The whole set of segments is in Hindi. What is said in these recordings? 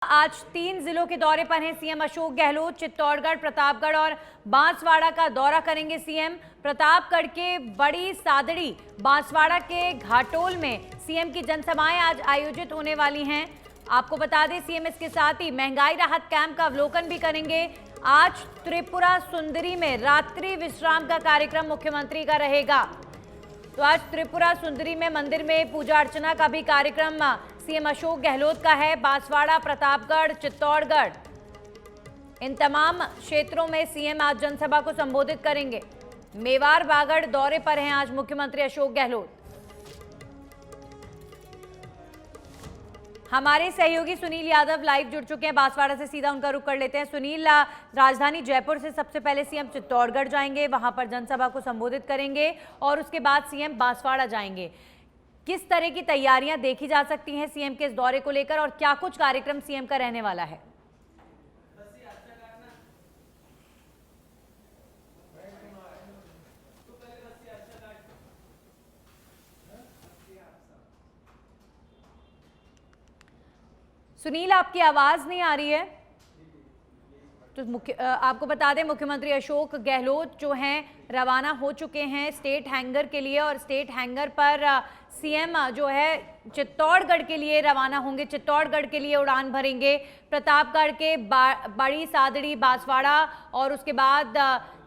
आज 3 जिलों के दौरे पर हैं सीएम अशोक गहलोत। चित्तौड़गढ़, प्रतापगढ़ और बांसवाड़ा का दौरा करेंगे सीएम। प्रतापगढ़ के बड़ी सादड़ी, बांसवाड़ा के घाटोल में सीएम की जनसभाएं आज आयोजित होने वाली हैं। आपको बता दें, सीएम इसके साथ ही महंगाई राहत कैंप का अवलोकन भी करेंगे। आज त्रिपुरा सुंदरी में रात्रि विश्राम का कार्यक्रम मुख्यमंत्री का रहेगा। तो आज त्रिपुरा सुंदरी में मंदिर में पूजा अर्चना का भी कार्यक्रम सीएम अशोक गहलोत का है। बांसवाड़ा, प्रतापगढ़, चित्तौड़गढ़, इन तमाम क्षेत्रों में सीएम आज जनसभा को संबोधित करेंगे। मेवाड़ बागड़ दौरे पर हैं आज मुख्यमंत्री अशोक गहलोत। हमारे सहयोगी सुनील यादव लाइव जुड़ चुके हैं बांसवाड़ा से, सीधा उनका रुख कर लेते हैं। सुनील, राजधानी जयपुर से सबसे पहले सीएम चित्तौड़गढ़ जाएंगे, वहां पर जनसभा को संबोधित करेंगे और उसके बाद सीएम बांसवाड़ा जाएंगे। किस तरह की तैयारियां देखी जा सकती हैं सीएम के इस दौरे को लेकर और क्या कुछ कार्यक्रम सीएम का रहने वाला है? सुनील, आपकी आवाज नहीं आ रही है। तो आपको बता दें, मुख्यमंत्री अशोक गहलोत जो हैं रवाना हो चुके हैं स्टेट हैंगर के लिए और स्टेट हैंगर पर सीएम जो है चित्तौड़गढ़ के लिए रवाना होंगे, चित्तौड़गढ़ के लिए उड़ान भरेंगे। प्रतापगढ़ के बड़ी सादड़ी, बांसवाड़ा और उसके बाद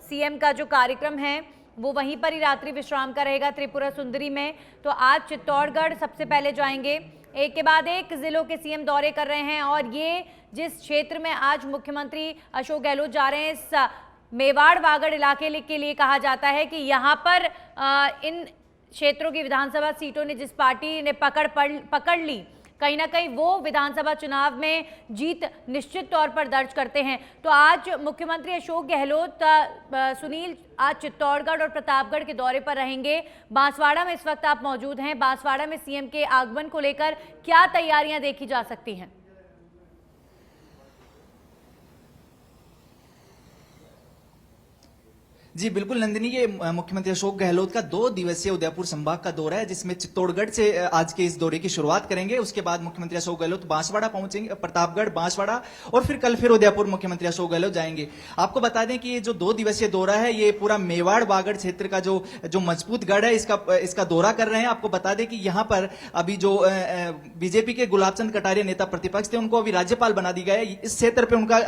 सीएम का जो कार्यक्रम है वो वहीं पर ही रात्रि विश्राम का रहेगा त्रिपुरा सुंदरी में। तो आज चित्तौड़गढ़ सबसे पहले जाएंगे, एक के बाद एक जिलों के सीएम दौरे कर रहे हैं। और ये जिस क्षेत्र में आज मुख्यमंत्री अशोक गहलोत जा रहे हैं, इस मेवाड़ बागड़ इलाके के लिए कहा जाता है कि यहाँ पर इन क्षेत्रों की विधानसभा सीटों ने जिस पार्टी ने पकड़ ली, कहीं ना कहीं वो विधानसभा चुनाव में जीत निश्चित तौर पर दर्ज करते हैं। तो आज मुख्यमंत्री अशोक गहलोत सुनील आज चित्तौड़गढ़ और प्रतापगढ़ के दौरे पर रहेंगे। बांसवाड़ा में इस वक्त आप मौजूद हैं। बांसवाड़ा में सीएम के आगमन को लेकर क्या तैयारियां देखी जा सकती हैं? जी बिल्कुल नंदिनी, ये मुख्यमंत्री अशोक गहलोत का 2 दिवसीय उदयपुर संभाग का दौरा है, जिसमें चित्तौड़गढ़ से आज के इस दौरे की शुरुआत करेंगे। उसके बाद मुख्यमंत्री अशोक गहलोत बांसवाड़ा पहुंचेंगे, प्रतापगढ़, बांसवाड़ा और फिर कल फिर उदयपुर मुख्यमंत्री अशोक गहलोत जाएंगे। आपको बता दें कि ये जो 2 दिवसीय दौरा है, ये पूरा मेवाड़ बागड़ क्षेत्र का जो मजबूत गढ़ है, इसका दौरा कर रहे हैं। आपको बता दें कि यहाँ पर अभी जो बीजेपी के गुलाब चंद कटारिया नेता प्रतिपक्ष थे, उनको अभी राज्यपाल बना दी गया है। इस क्षेत्र पर उनका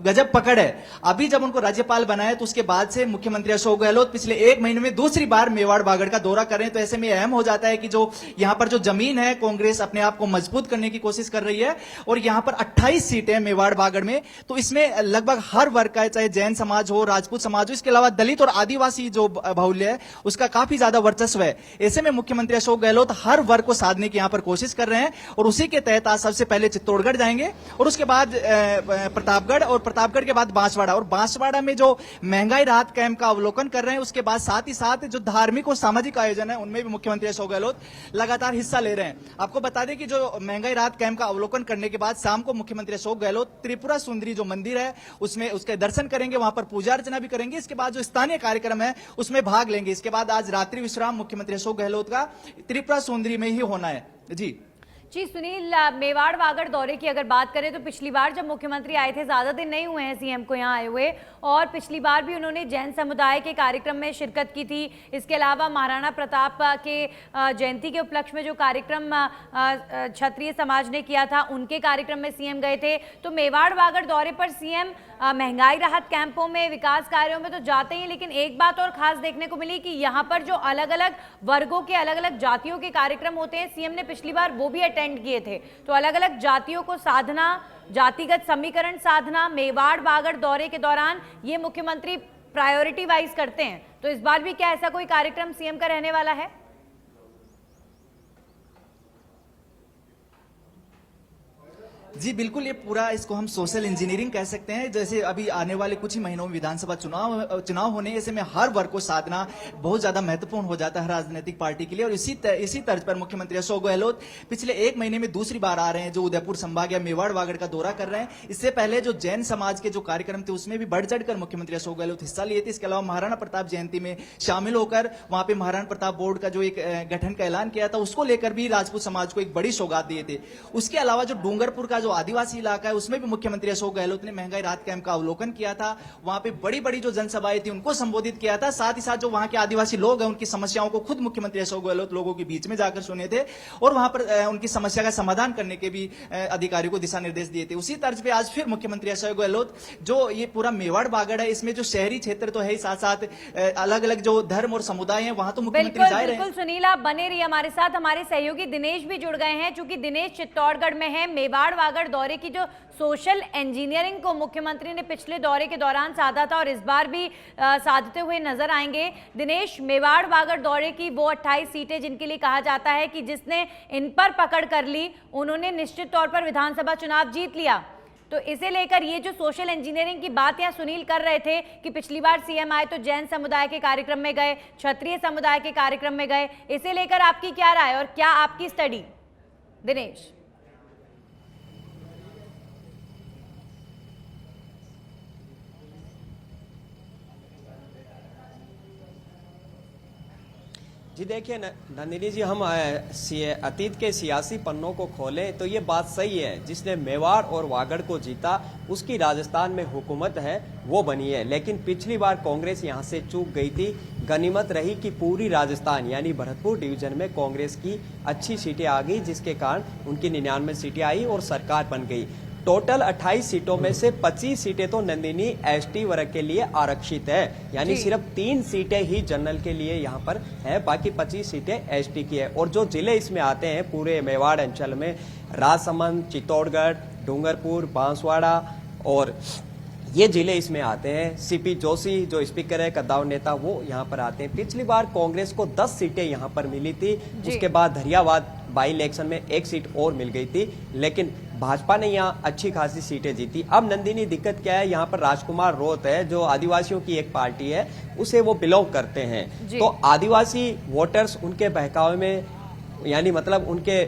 गजब पकड़ है। अभी जब उनको राज्यपाल बनाया तो उसके बाद से मुख्यमंत्री अशोक गहलोत पिछले 1 महीने में दूसरी बार मेवाड़ बागड़ का दौरा कर रहे हैं। तो ऐसे में अहम हो जाता है कि जो यहां पर जो जमीन है, कांग्रेस अपने आप को मजबूत करने की कोशिश कर रही है और यहां पर 28 सीटें हैं मेवाड़ बागड़ में। तो इसमें लगभग हर वर्ग का है, चाहे जैन समाज हो, राजपूत समाज हो, इसके अलावा दलित और आदिवासी जो बाहुल्य है उसका काफी ज्यादा वर्चस्व है। ऐसे में मुख्यमंत्री अशोक गहलोत हर वर्ग को साधने की यहां पर कोशिश कर रहे हैं और उसी के तहत आज सबसे पहले चित्तौड़गढ़ जाएंगे और उसके बाद प्रतापगढ़ और प्रतापगढ़ के बाद बांसवाड़ा। और बांसवाड़ा में जो महंगाई राहत कैंप का अवलोकन कर रहे हैं, उसके बाद साथ ही साथ जो धार्मिक और सामाजिक आयोजन है उनमें भी मुख्यमंत्री अशोक गहलोत लगातार हिस्सा ले रहे हैं। आपको बता दें कि जो महंगाई राहत कैंप का अवलोकन करने के बाद शाम को मुख्यमंत्री अशोक गहलोत त्रिपुरा सुंदरी जो मंदिर है उसमें उसके दर्शन करेंगे, वहां पर पूजा अर्चना भी करेंगे। इसके बाद जो स्थानीय कार्यक्रम है उसमें भाग लेंगे। इसके बाद आज रात्रि विश्राम मुख्यमंत्री अशोक गहलोत का त्रिपुरा सुंदरी में ही होना है। जी सुनील, मेवाड़ बागड़ दौरे की अगर बात करें तो पिछली बार जब मुख्यमंत्री आए थे, ज्यादा दिन नहीं हुए हैं सीएम को यहाँ आए हुए, और पिछली बार भी उन्होंने जैन समुदाय के कार्यक्रम में शिरकत की थी। इसके अलावा महाराणा प्रताप के जयंती के उपलक्ष्य में जो कार्यक्रम क्षत्रिय समाज ने किया था, उनके कार्यक्रम में सीएम गए थे। तो मेवाड़ बागड़ दौरे पर सीएम महंगाई राहत कैंपों में, विकास कार्यों में तो जाते ही, लेकिन एक बात और खास देखने को मिली कि यहाँ पर जो अलग अलग वर्गों के, अलग अलग जातियों के कार्यक्रम होते हैं, सीएम ने पिछली बार वो भी अटेंड किए थे। तो अलग अलग जातियों को साधना, जातिगत समीकरण साधना मेवाड़ बागड़ दौरे के दौरान ये मुख्यमंत्री प्रायोरिटी वाइज करते हैं। तो इस बार भी क्या ऐसा कोई कार्यक्रम सीएम का रहने वाला है? जी बिल्कुल, ये पूरा इसको हम सोशल इंजीनियरिंग कह सकते हैं। जैसे अभी आने वाले कुछ ही महीनों में विधानसभा चुनाव होने, ऐसे में हर वर्ग को साधना बहुत ज्यादा महत्वपूर्ण हो जाता है राजनीतिक पार्टी के लिए। और इसी तर्ज पर मुख्यमंत्री अशोक गहलोत पिछले 1 महीने में दूसरी बार आ रहे हैं, जो उदयपुर संभाग या मेवाड़ बागड़ का दौरा कर रहे हैं। इससे पहले जो जैन समाज के जो कार्यक्रम थे उसमें भी बढ़ चढ़कर मुख्यमंत्री अशोक गहलोत हिस्सा लिए थे। इसके अलावा महाराणा प्रताप जयंती में शामिल होकर वहां पे महाराणा प्रताप बोर्ड का जो एक गठन का ऐलान किया था, उसको लेकर भी राजपूत समाज को एक बड़ी सौगात दिए थे। उसके अलावा जो डूंगरपुर का जो आदिवासी इलाका है उसमें भी मुख्यमंत्री अशोक गहलोत ने महंगाई राहत कैंप का अवलोकन किया था। वहां पे बड़ी बड़ी जो जनसभाएं थी उनको संबोधित किया था। साथ ही साथ जो वहां के आदिवासी लोग हैं उनकी समस्याओं को खुद मुख्यमंत्री अशोक गहलोत लोगों के बीच में जाकर सुने थे और वहां पर उनकी समस्या का समाधान करने के भी अधिकारियों को दिशा निर्देश दिए थे। उसी तर्ज पे आज फिर मुख्यमंत्री अशोक गहलोत जो ये पूरा मेवाड़ बागड़ है, इसमें जो शहरी क्षेत्र तो है ही, साथ साथ अलग अलग जो धर्म और समुदाय हैं वहां तो मुख्यमंत्री जा रहे हैं। बिल्कुल सुनील, आप बने रहिए हमारे साथ। हमारे सहयोगी दिनेश भी जुड़ गए हैं, चूंकि दिनेश चित्तौड़गढ़ में है। मेवाड़ वागड़ दौरे की जो सोशल इंजीनियरिंग को मुख्यमंत्री ने पिछले दौरे के दौरान साधा था और इस बार भी साधते हुए नजर आएंगे। दिनेश, मेवाड़ वागड़ दौरे की वो 28 सीटें जिनके लिए कहा जाता है कि जिसने इन पर पकड़ कर ली उन्होंने निश्चित तौर पर विधानसभा चुनाव जीत लिया, तो इसे लेकर ये जो सोशल इंजीनियरिंग की बात यहाँ सुनील कर रहे थे कि पिछली बार सीएम आए तो जैन समुदाय के कार्यक्रम में गए, क्षत्रिय समुदाय के कार्यक्रम में गए, इसे लेकर आपकी क्या राय और क्या आपकी स्टडी? दिनेश। जी देखिए नंदिनी जी, हम अतीत के सियासी पन्नों को खोलें तो ये बात सही है, जिसने मेवाड़ और वागड़ को जीता उसकी राजस्थान में हुकूमत है वो बनी है। लेकिन पिछली बार कांग्रेस यहाँ से चूक गई थी। गनीमत रही कि पूरी राजस्थान यानी भरतपुर डिवीजन में कांग्रेस की अच्छी सीटें आ गई, जिसके कारण उनकी 99 सीटें आई और सरकार बन गई। टोटल 28 सीटों में से 25 सीटें तो नंदिनी एसटी वर्ग के लिए आरक्षित है, यानी सिर्फ 3 सीटें ही जनरल के लिए यहाँ पर है, बाकी 25 सीटें एसटी की है। और जो जिले इसमें आते हैं पूरे मेवाड़ अंचल में, राजसमंद, चित्तौड़गढ़, डूंगरपुर, बांसवाड़ा और ये जिले इसमें आते हैं। सीपी जोशी जो स्पीकर है, कद्दावर नेता, वो यहाँ पर आते हैं। पिछली बार कांग्रेस को 10 सीटें यहाँ पर मिली थी, उसके बाद धरियावाद बाई इलेक्शन में 1 सीट और मिल गई थी, लेकिन भाजपा ने यहाँ अच्छी खासी सीटें जीती। अब नंदिनी दिक्कत क्या है, यहाँ पर राजकुमार रोत है जो आदिवासियों की एक पार्टी है, उसे वो बिलोंग करते हैं, तो आदिवासी वोटर्स उनके बहकावे में यानी मतलब उनके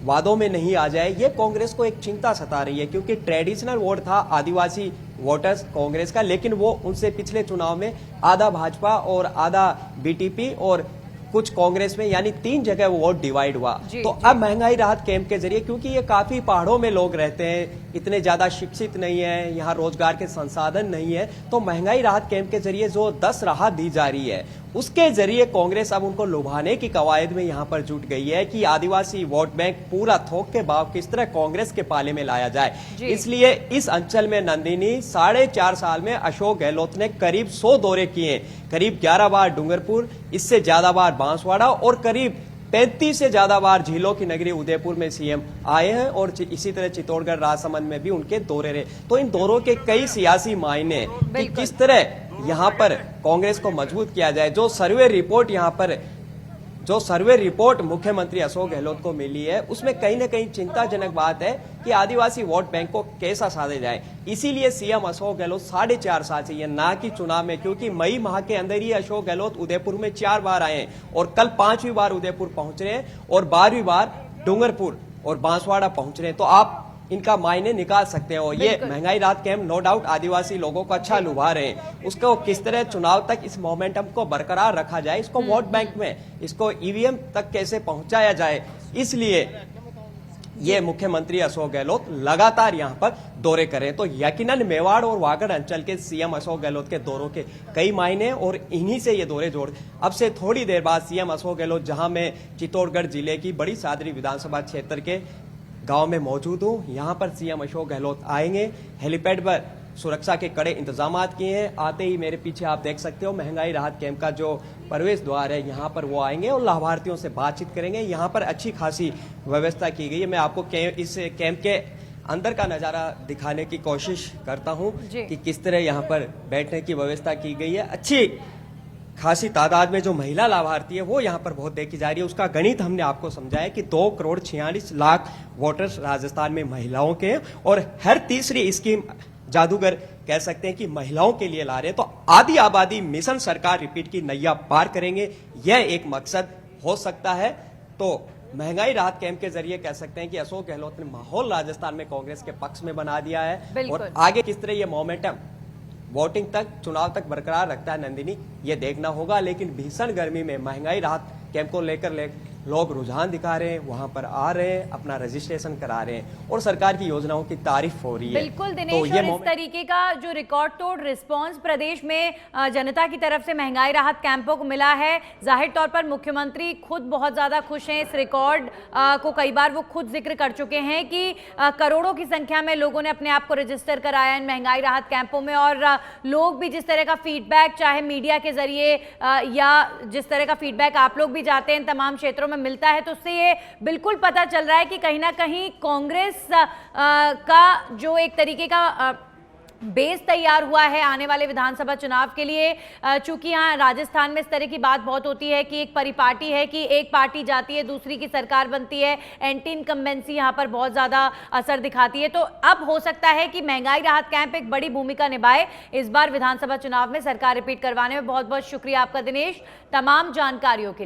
वादों में नहीं आ जाए, ये कांग्रेस को एक चिंता सता रही है। क्योंकि ट्रेडिशनल वोट था आदिवासी वोटर्स कांग्रेस का, लेकिन वो उनसे पिछले चुनाव में आधा भाजपा और आधा बीटीपी और कुछ कांग्रेस में, यानी 3 जगह वो वोट डिवाइड हुआ। तो अब महंगाई राहत कैंप के जरिए, क्योंकि ये काफी पहाड़ों में लोग रहते हैं, इतने ज्यादा शिक्षित नहीं है, यहाँ रोजगार के संसाधन नहीं है, तो महंगाई राहत कैंप के जरिए जो 10 राहत दी जा रही है उसके जरिए कांग्रेस अब उनको लुभाने की कवायद में यहाँ पर जुट गई है कि आदिवासी वोट बैंक पूरा थोक के भाव किस तरह कांग्रेस के पाले में लाया जाए। इसलिए इस अंचल में नंदिनी 4.5 साल में अशोक गहलोत ने करीब 100 दौरे किए, करीब 11 बार डूंगरपुर, इससे ज्यादा बार बांसवाड़ा और करीब 35 से ज्यादा बार झीलों की नगरी उदयपुर में सीएम आए हैं और इसी तरह चित्तौड़गढ़, राजसमंद में भी उनके दौरे रहे। तो इन दौरों के कई सियासी मायने कि किस तरह यहाँ पर कांग्रेस को मजबूत किया जाए। जो सर्वे रिपोर्ट मुख्यमंत्री अशोक गहलोत को मिली है उसमें कहीं ना कहीं चिंताजनक बात है कि आदिवासी वोट बैंक को कैसा साधे जाए। इसीलिए सीएम अशोक गहलोत 4.5 साल से, ना कि चुनाव में, क्योंकि मई माह के अंदर ही अशोक गहलोत उदयपुर में 4 बार आए और कल 5वीं बार उदयपुर पहुंच रहे हैं और 12वीं बार डूंगरपुर और बांसवाड़ा पहुंच रहे हैं। तो आप इनका मायने निकाल सकते हैं। और ये महंगाई राहत कैंप नो डाउट आदिवासी लोगों को अच्छा लुभा रहे हैं, उसको किस तरह चुनाव तक इस मोमेंटम को बरकरार रखा जाए, इसको वोट बैंक में, इसको ईवीएम तक कैसे पहुंचाया जाए, इसलिए ये मुख्यमंत्री अशोक गहलोत लगातार यहां पर दौरे करें। तो यकीनन मेवाड़ और वागड़ अंचल के सीएम अशोक गहलोत के दौरों के कई मायने और इन्हीं से ये दौरे जोड़। अब से थोड़ी देर बाद सीएम अशोक गहलोत, जहां मैं चित्तौड़गढ़ जिले की बड़ी सादरी विधानसभा क्षेत्र के गांव में मौजूद हूं, यहां पर सीएम अशोक गहलोत आएंगे। हेलीपैड पर सुरक्षा के कड़े इंतजाम किए हैं। आते ही मेरे पीछे आप देख सकते हो महंगाई राहत कैंप का जो प्रवेश द्वार है, यहाँ पर वो आएंगे और लाभार्थियों से बातचीत करेंगे। यहाँ पर अच्छी खासी व्यवस्था की गई है। मैं आपको इस कैंप के अंदर का नजारा दिखाने की कोशिश करता हूँ कि किस तरह यहाँ पर बैठने की व्यवस्था की गई है। अच्छी खासी तादाद में जो महिला लाभार्थी है वो यहाँ पर बहुत देखी जा रही है। उसका गणित हमने आपको समझाया कि 2,46,00,000 वोटर्स राजस्थान में महिलाओं के, और हर तीसरी स्कीम जादूगर कह सकते हैं कि महिलाओं के लिए ला रहे हैं। तो आधी आबादी मिशन सरकार रिपीट की नैया पार करेंगे, यह एक मकसद हो सकता है। तो महंगाई राहत कैंप के जरिए कह सकते हैं कि अशोक गहलोत ने माहौल राजस्थान में कांग्रेस के पक्ष में बना दिया है, और आगे किस तरह ये मोमेंटम वोटिंग तक, चुनाव तक बरकरार रखता है नंदिनी, ये देखना होगा। लेकिन भीषण गर्मी में महंगाई राहत कैंप को लेकर लोग रुझान दिखा रहे हैं, वहां पर आ रहे हैं, अपना रजिस्ट्रेशन करा रहे हैं और सरकार की योजनाओं की तारीफ हो रही है। बिल्कुल तो दिनेश, ये और इस तरीके का जो रिकॉर्ड तोड़ रिस्पांस प्रदेश में जनता की तरफ से महंगाई राहत कैंपों को मिला है, जाहिर तौर पर मुख्यमंत्री खुद बहुत ज्यादा खुश हैं। इस रिकॉर्ड को कई बार वो खुद जिक्र कर चुके हैं कि करोड़ों की संख्या में लोगों ने अपने आप को रजिस्टर कराया इन महंगाई राहत कैंपों में, और लोग भी जिस तरह का फीडबैक चाहे मीडिया के जरिए या जिस तरह का फीडबैक आप लोग भी जाते हैं इन तमाम क्षेत्रों में मिलता है, तो उससे ये बिल्कुल पता चल रहा है कि कहीं ना कहीं कांग्रेस का जो एक तरीके का बेस तैयार हुआ है आने वाले विधानसभा चुनाव के लिए। चूंकि यहाँ राजस्थान में इस तरह की बात बहुत होती है कि एक परिपाटी है कि एक पार्टी जाती है, दूसरी की सरकार बनती है, एंटी इनकम्बेंसी यहाँ पर बहुत ज़्यादा असर दिखाती है। तो अब हो सकता है कि महंगाई राहत कैंप एक बड़ी भूमिका निभाए इस बार विधानसभा चुनाव में सरकार रिपीट करवाने में। बहुत बहुत शुक्रिया आपका दिनेश, तमाम जानकारियों के लिए।